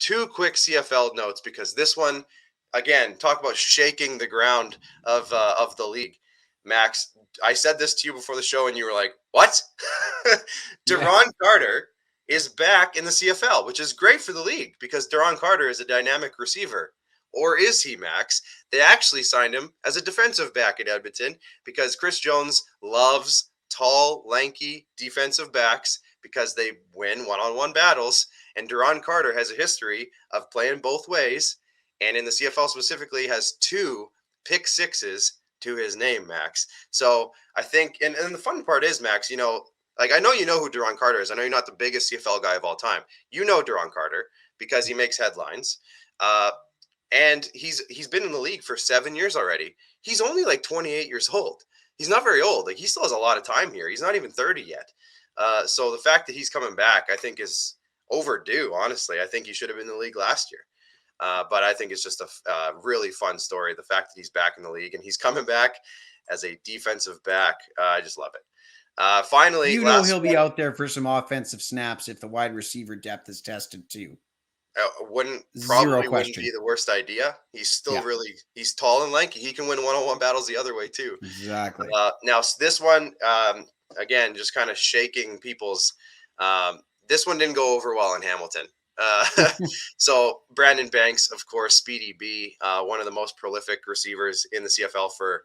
two quick CFL notes because this one, again, talk about shaking the ground of the league. Max, I said this to you before the show, and you were like, "What?" Yeah. Duron Carter is back in the CFL, which is great for the league because Duron Carter is a dynamic receiver. Or is he, Max? They actually signed him as a defensive back at Edmonton because Chris Jones loves tall, lanky defensive backs because they win one-on-one battles. And Duron Carter has a history of playing both ways, and in the CFL specifically has two pick sixes to his name, Max. So I think, and the fun part is, Max, like I know you know who Duron Carter is. I know you're not the biggest CFL guy of all time. You know Duron Carter because he makes headlines. Uh, and he's been in the league for 7 years already. He's only like 28 years old. He's not very old. Like he still has a lot of time here. He's not even 30 yet. So the fact that he's coming back, I think, is overdue. Honestly, I think he should have been in the league last year. But I think it's just a really fun story. The fact that he's back in the league and he's coming back as a defensive back, I just love it. Finally, You know last he'll be one. out there for some offensive snaps if the wide receiver depth is tested too. Wouldn't Zero probably wouldn't be question. the worst idea. He's still Yeah, he's tall and lanky. He can win one-on-one battles the other way too. exactly. Now this one, again, just kind of shaking people's. This one didn't go over well in Hamilton. Uh, so Brandon Banks, of course, Speedy B, one of the most prolific receivers in the CFL for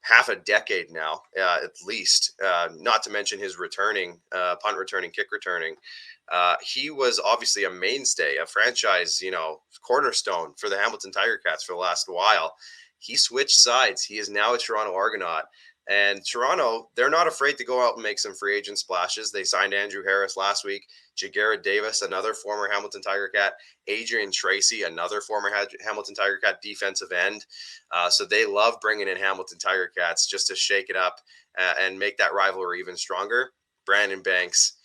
half a decade now, at least. Not to mention his returning, punt returning, kick returning. He was obviously a mainstay, a franchise, cornerstone for the Hamilton Tiger Cats for the last while. He switched sides. He is now a Toronto Argonaut. And Toronto, they're not afraid to go out and make some free agent splashes. They signed Andrew Harris last week, Jagarrett Davis, another former Hamilton Tiger Cat, Adrian Tracy, another former Hamilton Tiger Cat defensive end. So they love bringing in Hamilton Tiger Cats just to shake it up and make that rivalry even stronger. Brandon Banks,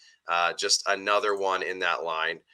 just another one in that line.